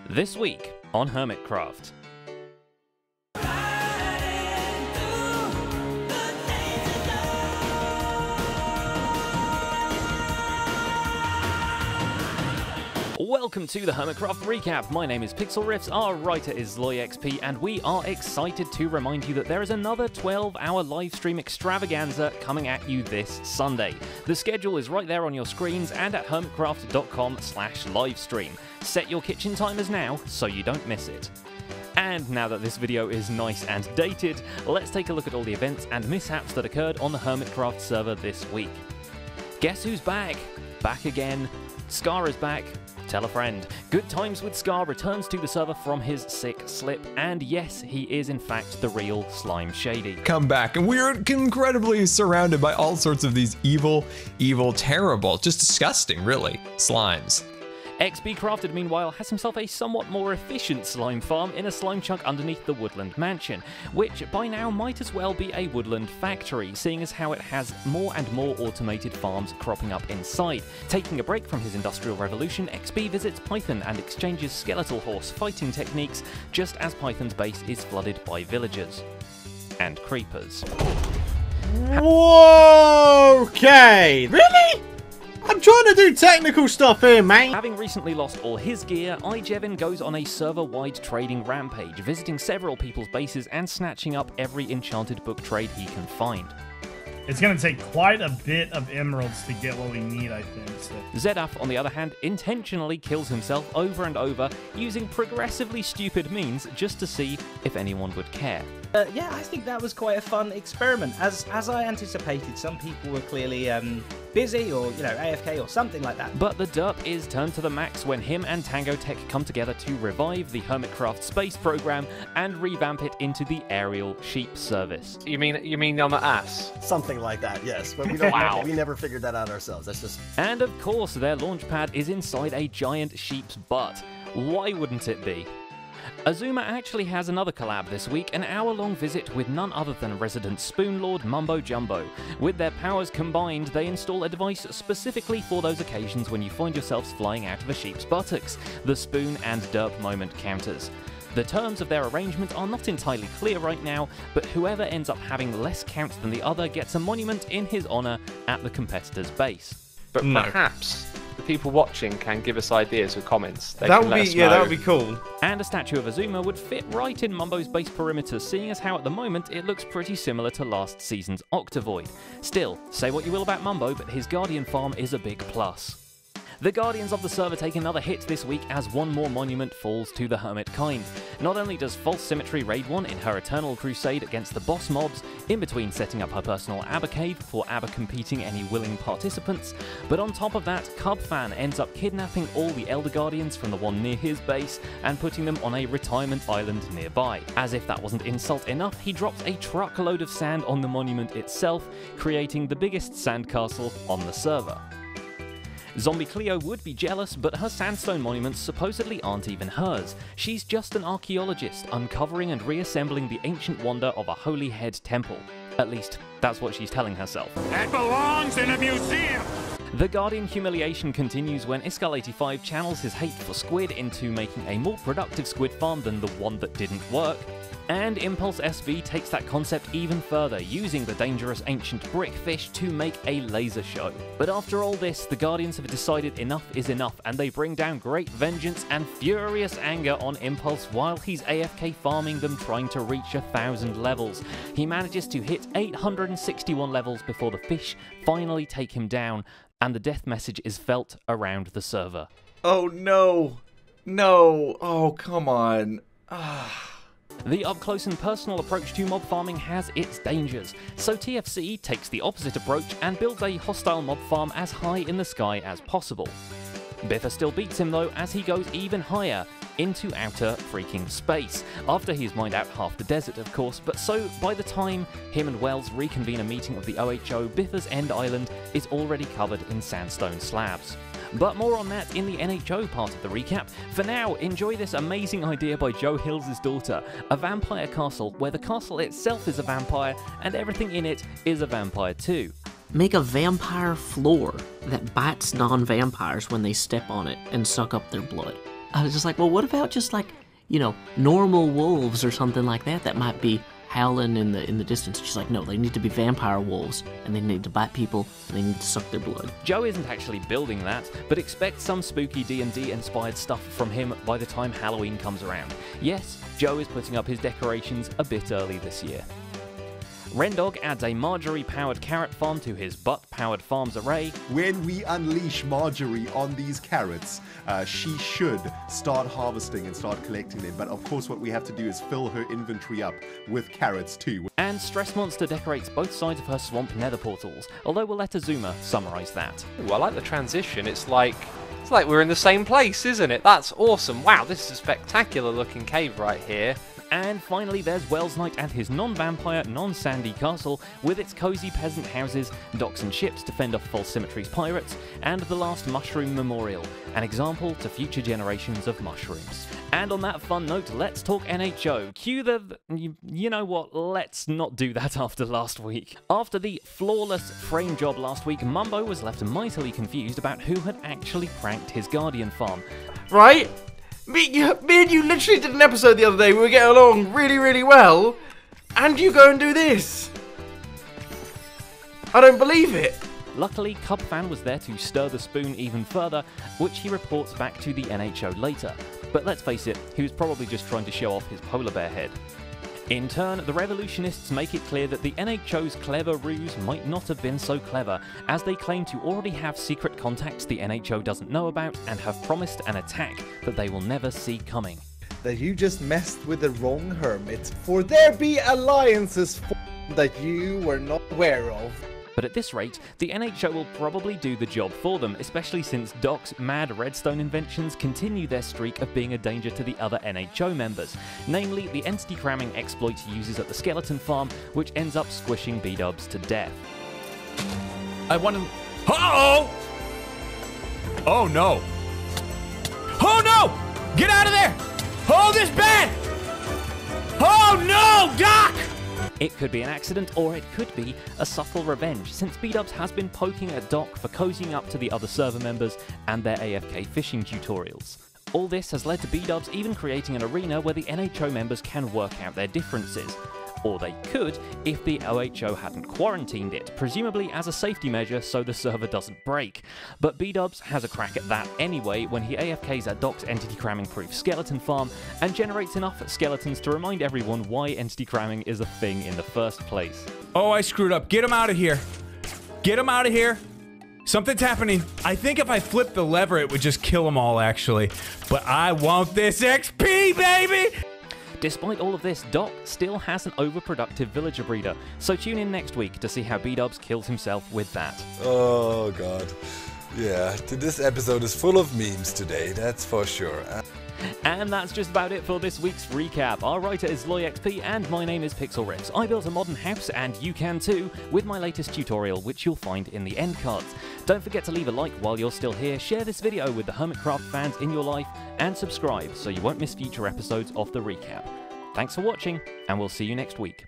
This week on Hermitcraft. Welcome to the Hermitcraft Recap. My name is Pixel Riffs, our writer is LoyXP, and we are excited to remind you that there is another 12-hour livestream extravaganza coming at you this Sunday. The schedule is right there on your screens and at hermitcraft.com/livestream. Set your kitchen timers now so you don't miss it. And now that this video is nice and dated, let's take a look at all the events and mishaps that occurred on the Hermitcraft server this week. Guess who's back? Back again. Scar is back. Tell a friend. Good Times with Scar returns to the server from his sick slip, and yes, he is in fact the real Slime Shady. Come back, and we're incredibly surrounded by all sorts of these evil, terrible, just disgusting, really, slimes. XB Crafted, meanwhile, has himself a somewhat more efficient slime farm in a slime chunk underneath the Woodland Mansion, which by now might as well be a woodland factory, seeing as how it has more and more automated farms cropping up inside. Taking a break from his industrial revolution, XB visits Python and exchanges skeletal horse fighting techniques, just as Python's base is flooded by villagers. And creepers. Whoa, okay, really? I'm trying to do technical stuff here, mate! Having recently lost all his gear, iJevin goes on a server-wide trading rampage, visiting several people's bases and snatching up every enchanted book trade he can find. It's going to take quite a bit of emeralds to get what we need, I think. So. Zedaf, on the other hand, intentionally kills himself over and over, using progressively stupid means just to see if anyone would care. Yeah, I think that was quite a fun experiment. As I anticipated, some people were clearly busy or, AFK or something like that. But the derp is turned to the max when him and Tango Tech come together to revive the Hermitcraft space program and revamp it into the aerial sheep service. You mean on the ass? Something like that, yes. But we don't. Wow. We never figured that out ourselves. That's just. And of course, their launch pad is inside a giant sheep's butt. Why wouldn't it be? Azuma actually has another collab this week, an hour-long visit with none other than resident Spoon Lord Mumbo Jumbo. With their powers combined, they install a device specifically for those occasions when you find yourselves flying out of a sheep's buttocks, the Spoon and Derp Moment counters. The terms of their arrangement are not entirely clear right now, but whoever ends up having less counts than the other gets a monument in his honour at the competitor's base. But perhaps the people watching can give us ideas with comments. That would be cool. And a statue of Azuma would fit right in Mumbo's base perimeter, seeing as how at the moment it looks pretty similar to last season's Octavoid. Still, say what you will about Mumbo, but his Guardian farm is a big plus. The Guardians of the server take another hit this week as one more monument falls to the Hermit kind. Not only does False Symmetry raid one in her eternal crusade against the boss mobs, in between setting up her personal Abba cave for Abba competing any willing participants, but on top of that, Cubfan ends up kidnapping all the Elder Guardians from the one near his base and putting them on a retirement island nearby. As if that wasn't insult enough, he drops a truckload of sand on the monument itself, creating the biggest sandcastle on the server. Zombie Cleo would be jealous, but her sandstone monuments supposedly aren't even hers. She's just an archaeologist, uncovering and reassembling the ancient wonder of a holy head temple. At least, that's what she's telling herself. That belongs in a museum! The Guardian humiliation continues when Iskal85 channels his hate for squid into making a more productive squid farm than the one that didn't work. And Impulse SV takes that concept even further, using the dangerous ancient brickfish to make a laser show. But after all this, the Guardians have decided enough is enough, and they bring down great vengeance and furious anger on Impulse while he's AFK farming them, trying to reach 1,000 levels. He manages to hit 861 levels before the fish finally take him down, and the death message is felt around the server. Oh no. No. Oh, come on. The up-close and personal approach to mob farming has its dangers, so TFC takes the opposite approach and builds a hostile mob farm as high in the sky as possible. Biffa still beats him though, as he goes even higher, into outer freaking space, after he's mined out half the desert of course, but so by the time him and Wells reconvene a meeting of the OHO, Biffa's end island is already covered in sandstone slabs. But more on that in the NHO part of the recap. For now, enjoy this amazing idea by Joe Hills' daughter, a vampire castle where the castle itself is a vampire and everything in it is a vampire too. Make a vampire floor that bites non-vampires when they step on it and suck up their blood. I was just like, well, what about just like, you know, normal wolves or something like that that might be howling in the distance? She's like, no, they need to be vampire wolves, and they need to bite people, and they need to suck their blood. Joe isn't actually building that, but expect some spooky D&D inspired stuff from him by the time Halloween comes around. Yes, Joe is putting up his decorations a bit early this year. Rendog adds a Marjorie-powered carrot farm to his butt-powered farms array. When we unleash Marjorie on these carrots, she should start harvesting and start collecting them. But of course, what we have to do is fill her inventory up with carrots too. And Stress Monster decorates both sides of her swamp nether portals, although we'll let Azuma summarise that. Ooh, I like the transition. It's like we're in the same place, isn't it? That's awesome. Wow, this is a spectacular looking cave right here. And finally, there's Wells Knight and his non-vampire, non-sandy castle, with its cosy peasant houses, docks and ships to fend off False Symmetry's pirates, and the last mushroom memorial, an example to future generations of mushrooms. And on that fun note, let's talk NHO. Cue the... you know what, let's not do that after last week. After the flawless frame job last week, Mumbo was left mightily confused about who had actually pranked his Guardian farm. Right? Me and you literally did an episode the other day. We were getting along really, really well. And you go and do this. I don't believe it. Luckily, Cubfan was there to stir the spoon even further, which he reports back to the NHO later. But let's face it, he was probably just trying to show off his polar bear head. In turn, the revolutionists make it clear that the NHO's clever ruse might not have been so clever, as they claim to already have secret contacts the NHO doesn't know about and have promised an attack that they will never see coming. That you just messed with the wrong hermit, for there be alliances that you were not aware of. But at this rate, the NHO will probably do the job for them, especially since Doc's mad redstone inventions continue their streak of being a danger to the other NHO members, namely the entity cramming exploit he uses at the skeleton farm, which ends up squishing B-dubs to death. I want to... Uh-oh! Oh, no. Oh, no! Get out of there! Oh, this bad! Oh, no, Doc! It could be an accident, or it could be a subtle revenge, since B-dubs has been poking at Doc for cozying up to the other server members and their AFK fishing tutorials. All this has led to B-dubs even creating an arena where the NHO members can work out their differences. Or they could if the OHO hadn't quarantined it, presumably as a safety measure so the server doesn't break. But B-dubs has a crack at that anyway when he AFKs at Doc's entity cramming proof skeleton farm and generates enough skeletons to remind everyone why entity cramming is a thing in the first place. Oh, I screwed up. Get him out of here. Get him out of here. Something's happening. I think if I flip the lever, it would just kill them all, actually. But I want this XP, baby! Despite all of this, Doc still has an overproductive villager breeder, so tune in next week to see how B-dubs kills himself with that. Oh god. Yeah, this episode is full of memes today, that's for sure. And that's just about it for this week's recap. Our writer is LoyXP and my name is Pixel Riffs. I built a modern house and you can too with my latest tutorial, which you'll find in the end cards. Don't forget to leave a like while you're still here, share this video with the Hermitcraft fans in your life, and subscribe so you won't miss future episodes of the recap. Thanks for watching, and we'll see you next week.